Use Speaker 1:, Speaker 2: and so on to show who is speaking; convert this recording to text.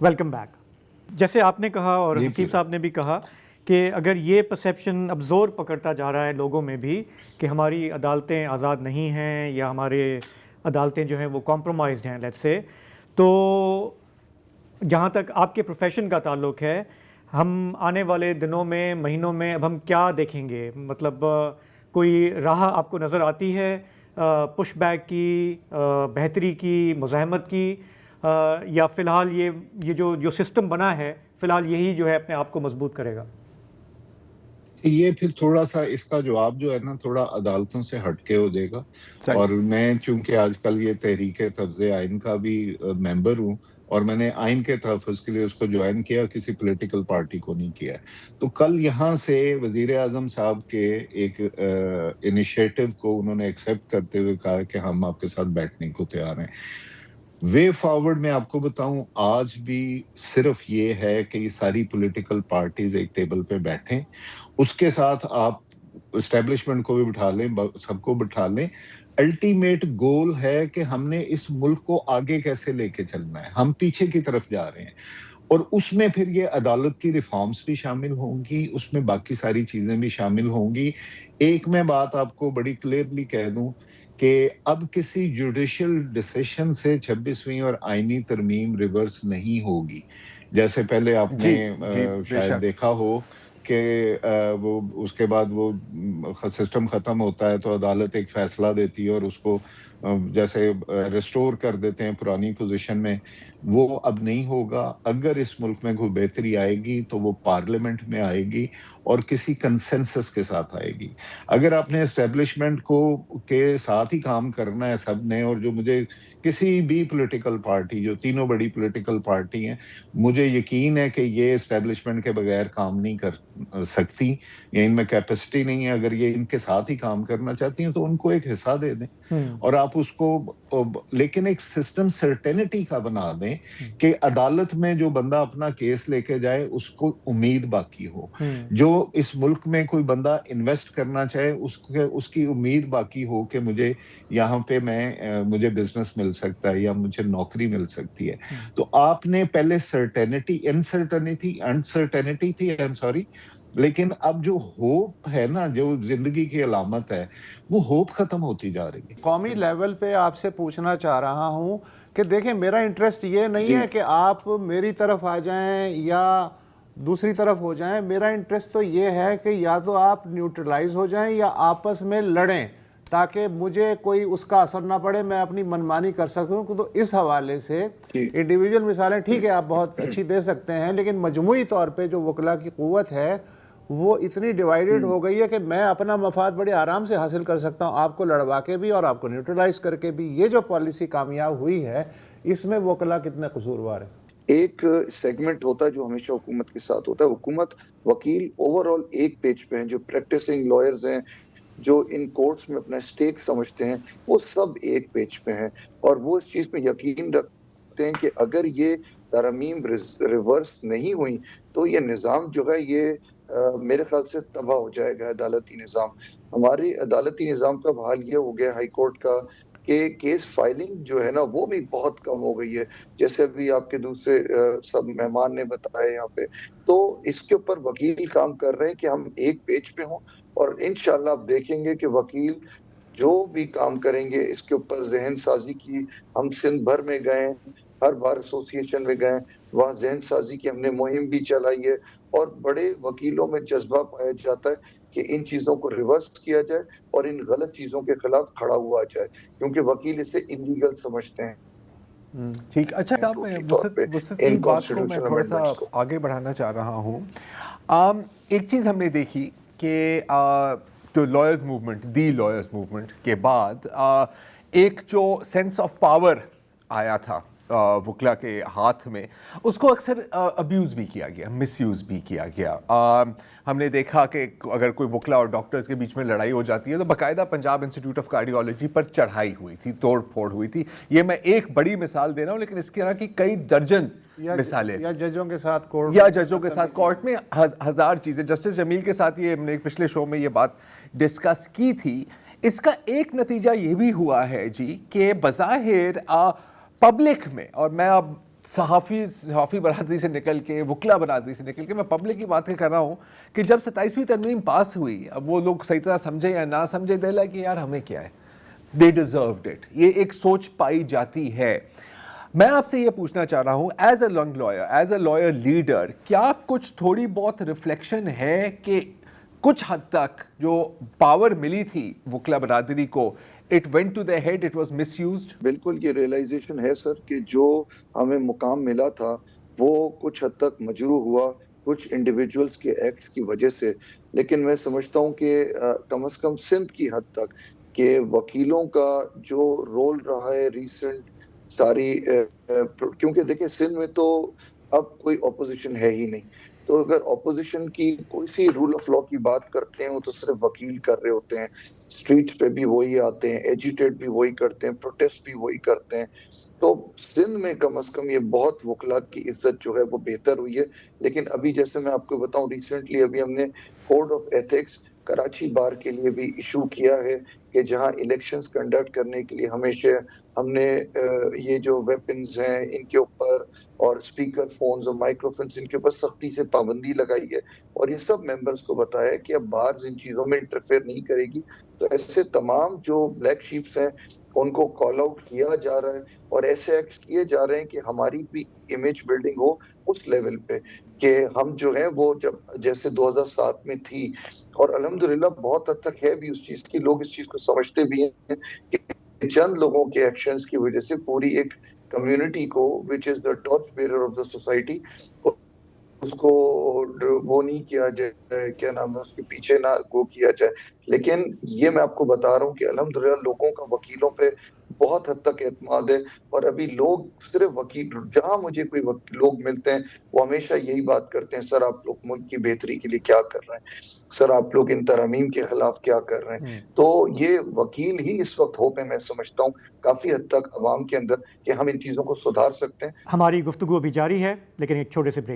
Speaker 1: Welcome back. जैसे आपने कहा और हसीब साहब ने भी कहा कि अगर ये परसेप्शन अब ज़ोर पकड़ता जा रहा है लोगों में भी कि हमारी अदालतें आज़ाद नहीं हैं या हमारे अदालतें जो हैं वो कॉम्प्रोमाइज़्ड हैं लेट्स से, तो जहाँ तक आपके प्रोफेशन का ताल्लुक़ है, हम आने वाले दिनों में, महीनों में अब हम क्या देखेंगे? मतलब कोई राह आपको नज़र आती है पुश बैक की, बेहतरी की, मुज़ाहमत की, या फ़िलहाल ये जो सिस्टम बना है फ़िलहाल यही जो है अपने आप को मजबूत करेगा?
Speaker 2: ये फिर थोड़ा-सा इसका जवाब जो है ना थोड़ा अदालतों से हटके हो जाएगा। और मैं चूँकि आजकल ये तहरीक-ए-तफ़्ज़ आइन का भी मेंबर हूँ और मैंने आइन के तहफ़्फ़ुज़ के लिए उसको जॉइन किया, किसी पॉलिटिकल पार्टी को नहीं किया है। तो कल यहाँ से वज़ीर-ए-आज़म साहब के एक इनिशिएटिव को उन्होंने एक्सेप्ट करते हुए कहा कि हम आपके साथ बैठने को तैयार हैं। वे फॉरवर्ड मैं आपको बताऊँ आज भी सिर्फ़ ये है कि ये सारी पॉलिटिकल पार्टीज़ एक टेबल पे बैठें, उसके साथ आप एस्टेब्लिशमेंट को भी बिठा लें, सबको बिठा लें। अल्टीमेट गोल है कि हमने इस मुल्क को आगे कैसे लेके चलना है, हम पीछे की तरफ जा रहे हैं। और उसमें फिर ये अदालत की रिफ़ॉर्म्स भी शामिल होंगी, उसमें बाकी सारी चीज़ें भी शामिल होंगी। एक मैं बात आपको बड़ी क्लियरली कह दूँ कि अब किसी जुडिशियल डिसीजन से 26वीं और आईनी तरमीम रिवर्स नहीं होगी। जैसे पहले आपने शायद देखा हो कि वो उसके बाद वो सिस्टम ख़त्म होता है तो अदालत एक फ़ैसला देती है और उसको जैसे रिस्टोर कर देते हैं पुरानी पोज़ीशन में, वो अब नहीं होगा। अगर इस मुल्क में कोई बेहतरी आएगी तो वो पार्लियामेंट में आएगी और किसी कंसेंसस के साथ आएगी। अगर आपने एस्टेब्लिशमेंट को के साथ ही काम करना है सबने, और जो मुझे किसी भी पॉलिटिकल पार्टी, जो तीनों बड़ी पॉलिटिकल पार्टी हैं, मुझे यकीन है कि ये एस्टेब्लिशमेंट के बगैर काम नहीं कर सकती या इनमें कैपेसिटी नहीं है। अगर ये इनके साथ ही काम करना चाहती हैं तो उनको एक हिस्सा दे दें और आप उसको लेकिन एक सिस्टम सर्टेनिटी का बना दें कि अदालत में जो बंदा अपना केस लेके जाए उसको उम्मीद बाकी हो। जो इस मुल्क में कोई बंदा इन्वेस्ट करना चाहे उसकी उम्मीद बाकी हो कि मुझे यहाँ पे मुझे बिजनेस मिल सकता है या मुझे नौकरी मिल सकती है। तो आपने पहले अनसर्टेनिटी थी, आई एम सॉरी, लेकिन अब जो होप है ना, जो जिंदगी की अलामत है, वो होप खत्म होती जा रही है।
Speaker 3: कौमी लेवल पे आपसे पूछना चाह रहा हूं कि देखें, मेरा इंटरेस्ट ये नहीं है कि आप मेरी तरफ आ जाएं या दूसरी तरफ हो जाएं। मेरा इंटरेस्ट तो ये है कि या तो आप न्यूट्रलाइज हो जाएं या आपस में लड़ें, ताकि मुझे कोई उसका असर ना पड़े, मैं अपनी मनमानी कर सकूं। तो इस हवाले से इंडिविजुअल मिसालें ठीक है आप बहुत अच्छी दे सकते हैं, लेकिन मजमूई तौर पे जो वकला की क़ुव्वत है वो इतनी डिवाइडेड हो गई है कि मैं अपना मफाद बड़े आराम से हासिल कर सकता हूं, आपको लड़वा के भी और आपको न्यूट्रलाइज करके भी। ये जो पॉलिसी कामयाब हुई है, इसमें वकला कितने कसूरवार है?
Speaker 4: एक सेगमेंट होता है जो हमेशा हुकूमत के साथ होता है। हुकूमत, वकील ओवरऑल एक पेज पे हैं, जो प्रैक्टिसिंग लॉयर्स हैं, जो इन कोर्ट्स में अपना स्टेक समझते हैं, वो सब एक पेज पे हैं और वो इस चीज़ पे यकीन रखते हैं कि अगर ये तरमीम रिवर्स नहीं हुई तो ये निज़ाम जो है ये मेरे ख्याल से तबाह हो जाएगा, अदालती निज़ाम। हमारी अदालती निज़ाम का हाल ये हो गया हाई कोर्ट का कि केस फाइलिंग जो है ना वो भी बहुत कम हो गई है, जैसे अभी आपके दूसरे सब मेहमान ने बताया यहाँ पे। तो इसके ऊपर वकील काम कर रहे हैं कि हम एक पेज पे हों और इंशाल्लाह आप देखेंगे कि वकील जो भी काम करेंगे इसके ऊपर ज़हन साजी की। हम सिंध भर में गए, हर बार एसोसिएशन में गए, वहाँ ज़हन साजी की हमने मुहिम भी चलाई है और बड़े वकीलों में जज्बा पाया जाता है कि इन चीज़ों को रिवर्स किया जाए और इन गलत चीज़ों के खिलाफ खड़ा हुआ जाए, क्योंकि वकील इसे इलीगल समझते हैं।
Speaker 3: ठीक, अच्छा साहब, मैं वुसअत की बात को मैं थोड़ा सा आगे बढ़ाना चाह रहा हूँ। एक चीज़ हमने देखी कि जो लॉयर्स मूवमेंट के बाद एक जो सेंस ऑफ पावर आया था वकला के हाथ में, उसको अक्सर अब्यूज़ भी किया गया, मिसयूज़ भी किया गया। हमने देखा कि अगर कोई वकला और डॉक्टर्स के बीच में लड़ाई हो जाती है तो बाकायदा पंजाब इंस्टीट्यूट ऑफ कार्डियोलॉजी पर चढ़ाई हुई थी, तोड़ फोड़ हुई थी। ये मैं एक बड़ी मिसाल दे रहा हूँ, लेकिन इसकी तरह की कई दर्जन मिसालें,
Speaker 1: या जजों के साथ
Speaker 3: कोर्ट में हज़ार चीज़ें। जस्टिस जमील के साथ ये हमने पिछले शो में ये बात डिस्कस की थी। इसका एक नतीजा ये भी हुआ है जी कि बज़ाहिर पब्लिक में, और मैं अब
Speaker 5: सहाफ़ी बरादरी से निकल के, वकला बरादरी से निकल के, मैं पब्लिक की बात कर रहा हूँ कि जब 27वीं तरमीम पास हुई, अब वो लोग सही तरह समझे या ना समझे, दे लगा कि यार हमें क्या है, दे डिजर्व्ड इट, ये एक सोच पाई जाती है। मैं आपसे ये पूछना चाह रहा हूँ as a young lawyer, as a lawyer leader, क्या कुछ थोड़ी बहुत रिफ्लेक्शन है कि कुछ हद तक जो पावर मिली थी वकला बरादरी को, it went to the head, it was misused?
Speaker 4: बिल्कुल ये रियलाइजेशन है सर कि जो हमें मुकाम मिला था वो कुछ हद तक मजरूह हुआ कुछ इंडिविजुअल्स के एक्ट्स की वजह से। लेकिन मैं समझता हूँ कि कम से कम सिंध की हद तक के वकीलों का जो रोल रहा है रिसेंट सारी क्योंकि देखिए सिंध में तो अब कोई ऑपोजिशन है ही नहीं, तो अगर ऑपोजिशन की कोई सी रूल ऑफ लॉ की बात करते हैं वो तो सिर्फ वकील कर रहे होते हैं, स्ट्रीट्स पे भी वही आते हैं, एजिटेट भी वही करते हैं, प्रोटेस्ट भी वही करते हैं। तो सिंध में कम से कम ये बहुत वकला की इज्जत जो है वो बेहतर हुई है। लेकिन अभी जैसे मैं आपको बताऊं, रिसेंटली अभी हमने कोड ऑफ एथिक्स कराची बार के लिए भी इशू किया है कि जहां इलेक्शंस कंडक्ट करने के लिए हमेशा हमने ये जो वेपन्स हैं इनके ऊपर और स्पीकर फोन्स और माइक्रोफोन्स इनके ऊपर सख्ती से पाबंदी लगाई है और ये सब मेंबर्स को बताया है कि अब बार इन चीजों में इंटरफेयर नहीं करेगी। तो ऐसे तमाम जो ब्लैक शीप्स हैं उनको कॉल आउट किया जा रहा है और ऐसे एक्ट्स किए जा रहे हैं कि हमारी भी इमेज बिल्डिंग हो उस लेवल पे कि हम जो है वो जब जैसे 2007 में थी और अल्हम्दुलिल्लाह बहुत हद तक है भी उस चीज की, लोग इस चीज को समझते भी हैं कि चंद लोगों के एक्शंस की वजह से पूरी एक कम्युनिटी को which is the torch bearer of the society उसको वो नहीं किया जाए, क्या नाम है उसके पीछे ना वो किया जाए। लेकिन ये मैं आपको बता रहा हूँ कि अल्हम्दुलिल्लाह लोगों का वकीलों पे बहुत हद तक एतमाद है और अभी लोग सिर्फ वकील, जहां मुझे कोई लोग मिलते हैं वो हमेशा यही बात करते हैं, सर आप लोग मुल्क की बेहतरी के लिए क्या कर रहे हैं, सर आप लोग इन तरमीम के खिलाफ क्या कर रहे हैं। तो ये वकील ही इस वक्त होप है, मैं समझता हूँ काफी हद तक अवाम के अंदर कि हम इन चीजों को सुधार सकते हैं।
Speaker 1: हमारी गुफ्तगू अभी जारी है लेकिन एक छोटे से ब्रेक